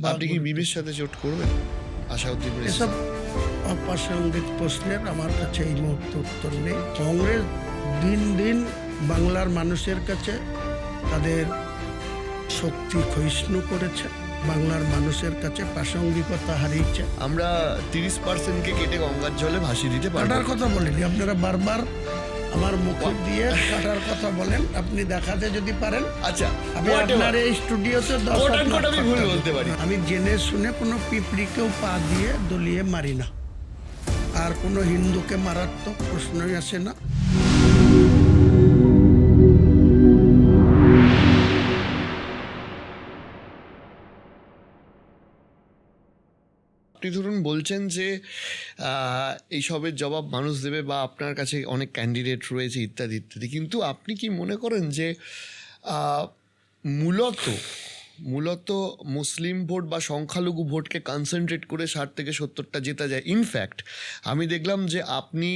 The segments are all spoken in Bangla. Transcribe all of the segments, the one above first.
আপনি কি বিবির সাথে জোট করবেন? আসাউদ্দিন এসব অপ্রাসঙ্গিক প্রশ্নের আমার কাছে এই মুহূর্তে উত্তর নেই। কংগ্রেস দিন দিন বাংলার মানুষের কাছে তাদের শক্তি ক্ষয়িষ্ণু করেছে, বাংলার মানুষের কাছে প্রাসঙ্গিকতা হারিয়েছে। আমরা 30%কে কেটে গঙ্গার জলে ভাসিয়ে দিতে পারবো। কাটার কথা বলিনি, আপনারা বারবার আমার মুখ দিয়ে কাটার কথা বলেন। আপনি দেখাতে যদি পারেন, আচ্ছা, আমি আপনার এই স্টুডিওতে আমি ভুল বলতে পারি। আমি জেনে শুনে কোনো পিঁপড়িকেও পা দিয়ে দলিয়ে মারি না, আর কোনো হিন্দুকে মারার তো প্রশ্নই আসে না। আপনি ধরুন বলছেন যে এইসবের জবাব মানুষ দেবে বা আপনার কাছে অনেক ক্যান্ডিডেট রয়েছে ইত্যাদি ইত্যাদি, কিন্তু আপনি কি মনে করেন যে মূলত মুসলিম ভোট বা সংখ্যালঘু ভোটকে কনসেন্ট্রেট করে 60 থেকে 70টা জেতা যায়? ইনফ্যাক্ট আমি দেখলাম যে আপনি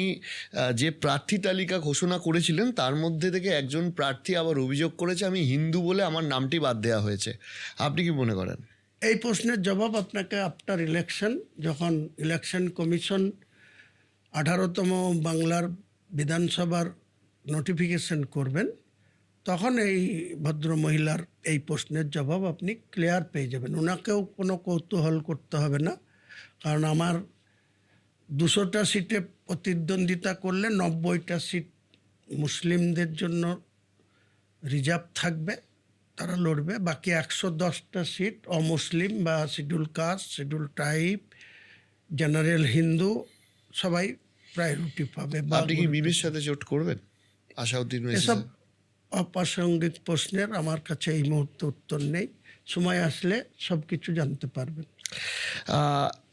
যে প্রার্থী তালিকা ঘোষণা করেছিলেন তার মধ্যে থেকে একজন প্রার্থী আবার অভিযোগ করেছে আমি হিন্দু বলে আমার নামটি বাদ দেওয়া হয়েছে। আপনি কি মনে করেন? এই প্রশ্নের জবাব আপনাকে আফটার ইলেকশন, যখন ইলেকশন কমিশন 18তম বাংলার বিধানসভার নোটিফিকেশন করবেন, তখন এই ভদ্র মহিলার এই প্রশ্নের জবাব আপনি ক্লিয়ার পেয়ে যাবেন। ওনাকেও কোনো কৌতূহল করতে হবে না, কারণ আমার 200টা সিটে প্রতিদ্বন্দ্বিতা করলে 90টা সিট মুসলিমদের জন্য রিজার্ভ থাকবে, তারা লড়বে। বাকি 110টা সিট অমুসলিম বা schedule caste, schedule tribe, general Hindu সবাই প্রায়োরিটি পাবে। আপনি কি বিবির সাথে জোট করবেন? আসাউদ্দিন এসব অপ্রাসঙ্গিক প্রশ্নের আমার কাছে এই মুহূর্তে উত্তর নেই। সময় আসলে সব কিছু জানতে পারবেন।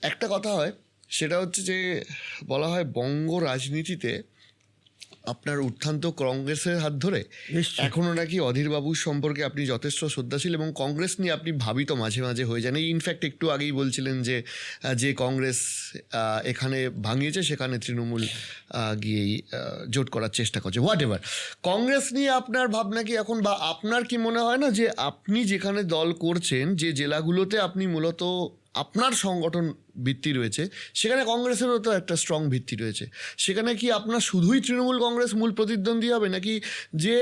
একটা কথা হয়, সেটা হচ্ছে যে বলা হয় বঙ্গ রাজনীতিতে আপনার উত্থান্ত কংগ্রেসের হাত ধরে। এখনও নাকি অধীরবাবুর সম্পর্কে আপনি যথেষ্ট শ্রদ্ধাশীল এবং কংগ্রেস নিয়ে আপনি ভাবিত মাঝে মাঝে হয়ে যান। ইনফ্যাক্ট একটু আগেই বলছিলেন যে যে কংগ্রেস এখানে ভাঙিয়েছে সেখানে তৃণমূল গিয়েই জোট করার চেষ্টা করছে। হোয়াট এভার, কংগ্রেস নিয়ে আপনার ভাবনা কি এখন, বা আপনার কি মনে হয় না যে আপনি যেখানে দল করছেন, যে জেলাগুলোতে আপনি মূলত আপনার সংগঠন ভিত্তি রয়েছে, সেখানে কংগ্রেসেরও তো একটা স্ট্রং ভিত্তি রয়েছে, সেখানে কি আপনার শুধুই তৃণমূল কংগ্রেস মূল প্রতিদ্বন্দ্বী হবে, নাকি যে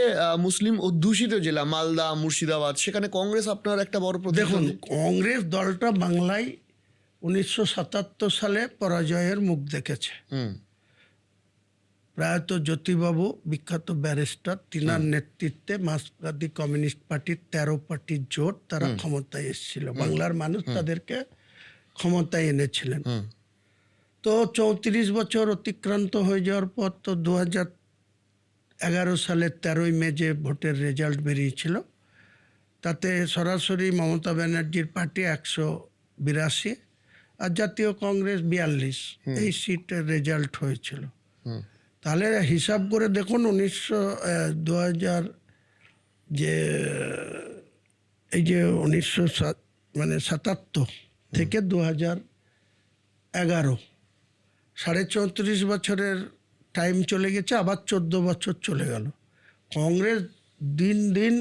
মুসলিম অধ্যুষিত জেলা মালদা, মুর্শিদাবাদ, সেখানে কংগ্রেস আপনার একটা বড় দেখুন, প্রতিদ্বন্দ্বী? কংগ্রেস দলটা বাংলায় 1977 সালে পরাজয়ের মুখ দেখেছে। প্রায়ত জ্যোতিবাবু, বিখ্যাত ব্যারিস্টার, তিনার নেতৃত্বে মার্ক্সবাদী কমিউনিস্ট পার্টির 13 পার্টির জোট, তারা ক্ষমতায় এসেছিল। বাংলার মানুষ তাদেরকে ক্ষমতায় এনেছিলেন। তো 34 বছর অতিক্রান্ত হয়ে যাওয়ার পর তো 2011 সালের 13ই মে যে ভোটের রেজাল্ট বেরিয়েছিল, তাতে সরাসরি মমতা ব্যানার্জির পার্টি 182 আর জাতীয় কংগ্রেস 42 এই সিটের রেজাল্ট হয়েছিল। তাহলে হিসাব করে দেখুন, 2000 যে এই যে 1977 থেকে 2011, 34.5 বছরের টাইম চলে গেছে, আবার 14 বছর চলে গেল। কংগ্রেস দিন দিন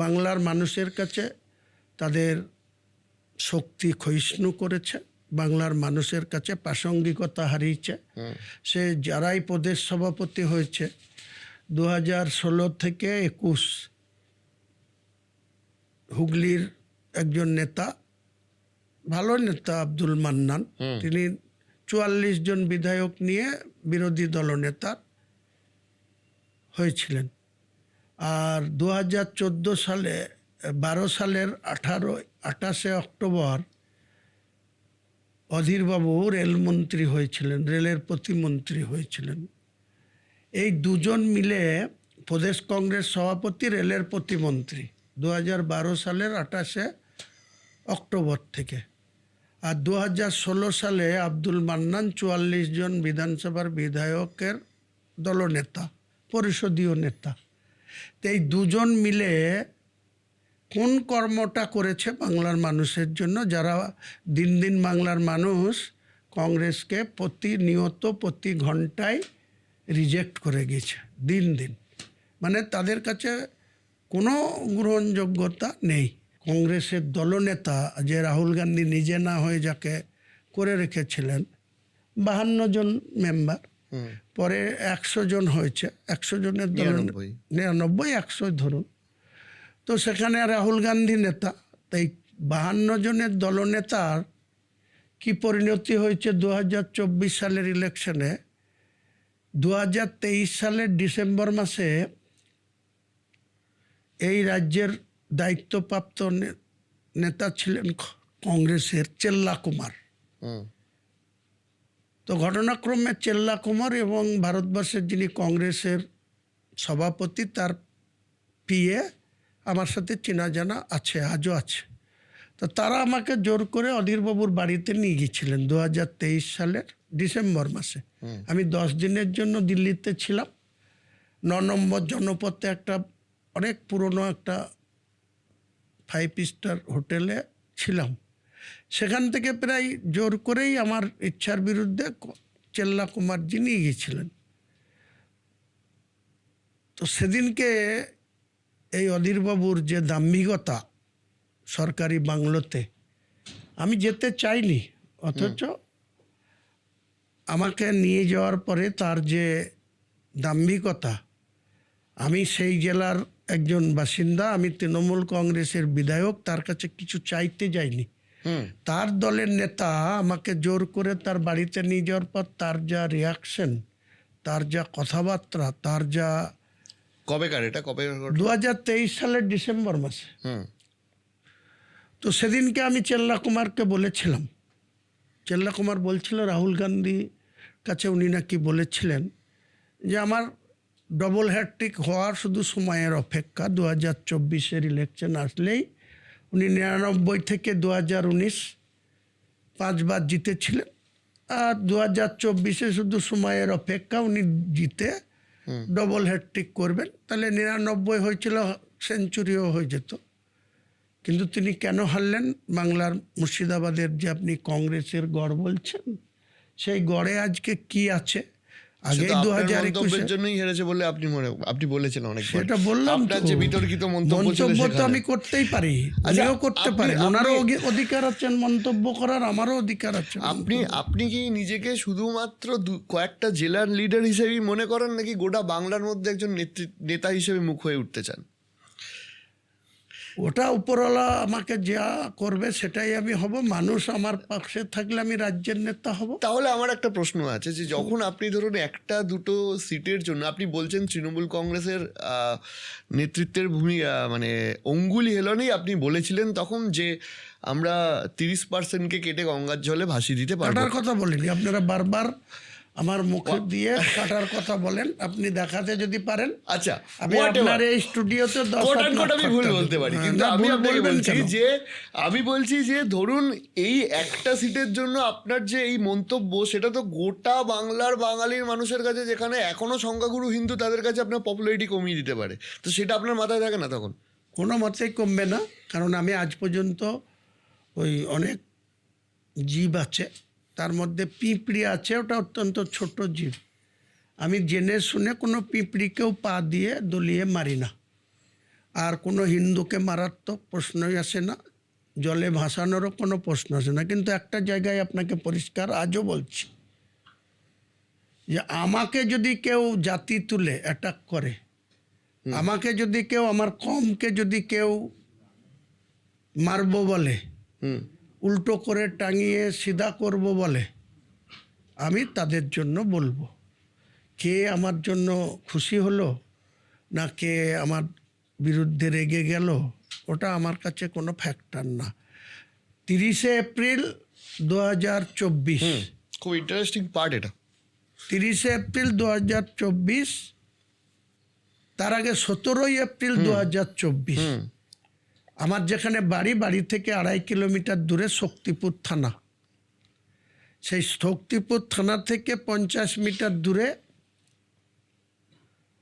বাংলার মানুষের কাছে তাদের শক্তি ক্ষয়িষ্ণু করেছে, বাংলার মানুষের কাছে প্রাসঙ্গিকতা হারিয়েছে। সে যারাই প্রদেশ সভাপতি হয়েছে 2016 থেকে 21, হুগলির একজন নেতা, ভালো নেতা আব্দুল মান্নান, তিনি 44 জন বিধায়ক নিয়ে বিরোধী দলনেতা হয়েছিলেন। আর 2014 সালে 12 সালের 28 অক্টোবর অধীরবাবু রেলমন্ত্রী হয়েছিলেন, রেলের প্রতিমন্ত্রী হয়েছিলেন। এই দুজন মিলে প্রদেশ কংগ্রেস সভাপতি, রেলের প্রতিমন্ত্রী 2012 সালের 28 অক্টোবর থেকে। আর 2016 সালে আব্দুল মান্নান 44 জন বিধানসভার বিধায়কের দলনেতা, পরিষদীয় নেতা। তো এই দুজন মিলে কোন কর্মটা করেছে বাংলার মানুষের জন্য, যারা দিন দিন বাংলার মানুষ কংগ্রেসকে প্রতিনিয়ত প্রতি ঘন্টায় রিজেক্ট করে গেছে দিন দিন, মানে তাদের কাছে কোনো গ্রহণযোগ্যতা নেই। কংগ্রেসের দলনেতা যে রাহুল গান্ধী নিজে না হয়ে যাকে করে রেখেছিলেন 52 জন মেম্বার, পরে 100 জন হয়েছে, 100 জনের দল 99 100 ধরুন। তো সেখানে রাহুল গান্ধী নেতা, তাই 52 জনের দলনেতার কি পরিণতি হয়েছে 2024 সালের ইলেকশনে। 2023 সালের ডিসেম্বর মাসে এই রাজ্যের দায়িত্বপ্রাপ্ত নেতা ছিলেন কংগ্রেসের চেল্লা কুমার। তো ঘটনাক্রমে চেল্লা কুমার এবং ভারতবর্ষের যিনি কংগ্রেসের সভাপতি তার পিএ আমার সাথে চেনা জানা আছে, আজও আছে। তো তারা আমাকে জোর করে অধীরবাবুর বাড়িতে নিয়ে গিয়েছিলেন 2023 সালের ডিসেম্বর মাসে। আমি 10 দিনের জন্য দিল্লিতে ছিলাম। 9 নম্বর জনপথে একটা অনেক পুরনো একটা 5 স্টার হোটেলে ছিলাম। সেখান থেকে প্রায় জোর করেই আমার ইচ্ছার বিরুদ্ধে চেল্লা কুমারজি নিয়ে গিয়েছিলেন। তো সেদিনকে এই অধীরবাবুর যে দাম্ভিকতা সরকারি বাংলোতে, আমি যেতে চাইনি, অথচ আমাকে নিয়ে যাওয়ার পরে তার যে দাম্ভিকতা, আমি সেই জেলার একজন বাসিন্দা, আমি তৃণমূল কংগ্রেসের বিধায়ক, তার কাছে কিছু চাইতে যাইনি। তার দলের নেতা আমাকে জোর করে তার বাড়িতে নিয়ে যাওয়ার পর তার যা রিয়াকশন, তার যা কথাবার্তা, তার যা কবেকার এটা, কবে? 2023 সালের ডিসেম্বর মাসে। তো সেদিনকে আমি চেল্লা কুমারকে বলেছিলাম, চেল্লা কুমার বলছিল রাহুল গান্ধী কাছে উনি নাকি বলেছিলেন যে আমার ডবল হ্যাট্রিক হওয়ার শুধু সময়ের অপেক্ষা, 2024 ইলেকশন আসলেই উনি 99 থেকে 2019 5 বার জিতেছিলেন, আর 2024 শুধু সময়ের অপেক্ষা, উনি জিতে ডবল হ্যাট্রিক করবেন, তাহলে 99 হয়েছিল, সেঞ্চুরিও হয়ে যেত। কিন্তু তিনি কেন হারলেন? বাংলার মুর্শিদাবাদের যে আপনি কংগ্রেসের গড় বলছেন, সেই গড়ে আজকে কি আছে? আগে 2021 জন্যই হেরেছে বলে আপনি বলেছেন অনেক। সেটা বললাম, আপনার যে বিতর্কিত মন্তব্য তো আমি করতেই পারি, উনিও করতে পারেন, ওনারও অধিকার আছেন মন্তব্য করার, আমারও অধিকার আছে। আপনি কি নিজেকে শুধুমাত্র কয়েকটা জেলার লিডার হিসেবেই মনে করেন, নাকি গোটা বাংলার মধ্যে একজন নেতা হিসেবে মুখ হয়ে উঠতে চান? ওটা উপরওয়ালা আমাকে যা করবে সেটাই আমি হব। মানুষ আমার পাশে থাকলে আমি রাজ্যের নেতা হব। তাহলে আমার একটা প্রশ্ন আছে, যে যখন আপনি ধরুন একটা দুটো সিটের জন্য আপনি বলছেন তৃণমূল কংগ্রেসের নেতৃত্বের ভূমিকা মানে অঙ্গুলি হেলনেই আপনি বলেছিলেন তখন যে আমরা 30%কে কেটে গঙ্গার জলে ভাসিয়ে দিতে পারবো। কাটার কথা বলিনি, আপনারা বারবার আমার মুখে দিয়ে কাটার কথা বলেন, আপনি দেখাতে যদি পারেন। আচ্ছা, আমি আপনার এই স্টুডিওতে 10 আমি ভুল বলতে পারি, কিন্তু আমি আপনাকে বলছি যে বলছি যে ধরুন এই একটা সিটের জন্য আপনার যে এই মন্তব্য, সেটা তো গোটা বাংলার বাঙালির মানুষের কাছে, যেখানে এখনো সংখ্যাগুরু হিন্দু, তাদের কাছে আপনার পপুলারিটি কমিয়ে দিতে পারে। তো সেটা আপনার মাথায় থাকে না তখন? কোনো মতেই কমবে না, কারণ আমি আজ পর্যন্ত ওই অনেক জীব আছে, তার মধ্যে পিঁপড়ি আছে, ওটা অত্যন্ত ছোট জীব। আমি জেনে শুনে কোনো পিঁপড়িকেও পা দিয়ে দলিয়ে মারি না, আর কোনো হিন্দুকে মারার তো প্রশ্নই আসে না, জলে ভাসানোরও কোনো প্রশ্ন আসে না। কিন্তু একটা জায়গায় আপনাকে পরিষ্কার আজও বলছি, যে আমাকে যদি কেউ জাতি তুলে অ্যাটাক করে, আমাকে যদি কেউ, আমার কমকে যদি কেউ মারবো বলে, উল্টো করে টাঙিয়ে সিধা করব বলে, আমি তাদের জন্য বলবো। কে আমার জন্য খুশি হলো না কে আমার বিরুদ্ধে রেগে গেল, ওটা আমার কাছে কোনো ফ্যাক্টর না। 30 এপ্রিল 2024, খুব ইন্টারেস্টিং পার্ট এটা। 30 এপ্রিল 2024, তার আগে 17 এপ্রিল 2024 আমার যেখানে বাড়ি থেকে 2.5 কিলোমিটার দূরে শক্তিপুর থানা, সেই শক্তিপুর থানা থেকে 50 মিটার দূরে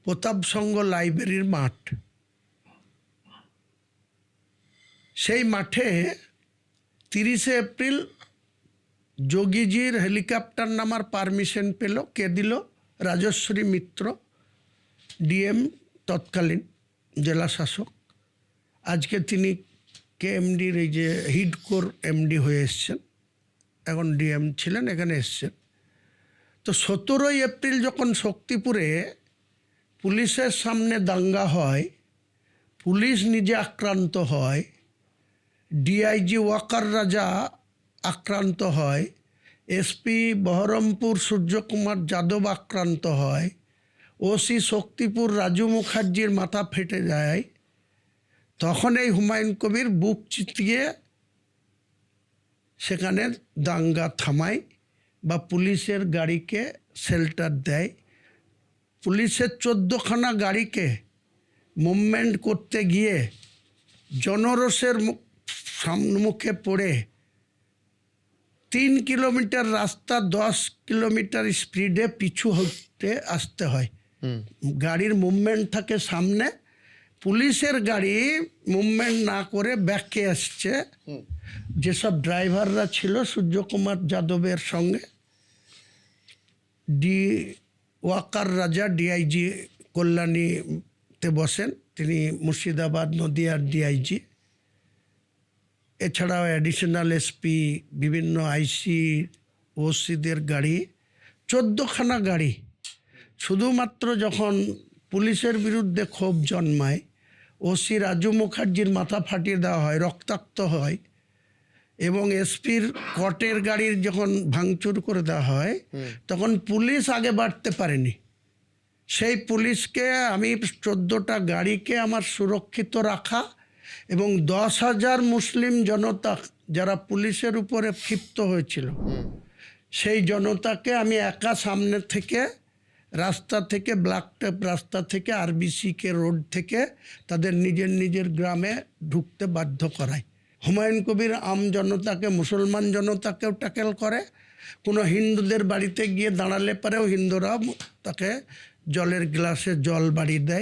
প্রতাপ সংঘ লাইব্রেরির মাঠ, সেই মাঠে 30 এপ্রিল যোগীজির হেলিকপ্টার নামার পারমিশন পেল। কে দিল? রাজশ্রী মিত্র, ডিএম তৎকালীন জেলা শাসক। আজকে তিনি কে এমডির এই যে হিডকোর এমডি হয়ে এসছেন, এখন ডিএম ছিলেন, এখানে এসছেন। তো 17 এপ্রিল যখন শক্তিপুরে পুলিশের সামনে দাঙ্গা হয়, পুলিশ নিজে আক্রান্ত হয়, ডিআইজি ওয়াকার রাজা আক্রান্ত হয়, এসপি বহরমপুর সূর্যকুমার যাদব আক্রান্ত হয়, ওসি শক্তিপুর রাজু মুখার্জির মাথা ফেটে যায়, তখন এই হুমায়ুন কবির বুক চিতিয়ে সেখানে দাঙ্গা থামায় বা পুলিশের গাড়িকে শেল্টার দেয়। পুলিশের 14খানা গাড়িকে মুভমেন্ট করতে গিয়ে জনরোষের সম্মুখে পড়ে 3 কিলোমিটার রাস্তা 10 কিলোমিটার স্পিডে পিছু হতে আসতে হয়। গাড়ির মুভমেন্ট থাকে সামনে, পুলিশের গাড়ি মুভমেন্ট না করে ব্যাকে আসছে। যেসব ড্রাইভাররা ছিল সূর্যকুমার যাদবের সঙ্গে, ওয়াকার রাজা ডিআইজি কল্যাণীতে বসেন, তিনি মুর্শিদাবাদ নদিয়ার ডিআইজি। এছাড়াও অ্যাডিশনাল এসপি, বিভিন্ন আইসি, ওসিদের গাড়ি, 14খানা গাড়ি। শুধুমাত্র যখন পুলিশের বিরুদ্ধে ক্ষোভ জন্মায়, ওসি রাজু মুখার্জির মাথা ফাটিয়ে দেওয়া হয়, রক্তাক্ত হয়, এবং এসপির কটের গাড়ির যখন ভাঙচুর করে দেওয়া হয়, তখন পুলিশ আগে বাড়তে পারেনি। সেই পুলিশকে আমি 14টা গাড়িকে আমার সুরক্ষিত রাখা এবং 10,000 মুসলিম জনতা যারা পুলিশের উপরে ক্ষিপ্ত হয়েছিল, সেই জনতাকে আমি একা সামনে থেকে রাস্তা থেকে, ব্ল্যাক টেপ রাস্তা থেকে, আরবিসিকে রোড থেকে তাদের নিজের নিজের গ্রামে ঢুকতে বাধ্য করাই। হুমায়ুন কবির আম জনতাকে, মুসলমান জনতাকেও ট্যাকেল করে। কোনো হিন্দুদের বাড়িতে গিয়ে দাঁড়ালে পরেও হিন্দুরা তাকে জলের গ্লাসে জল বাড়ি দেয়।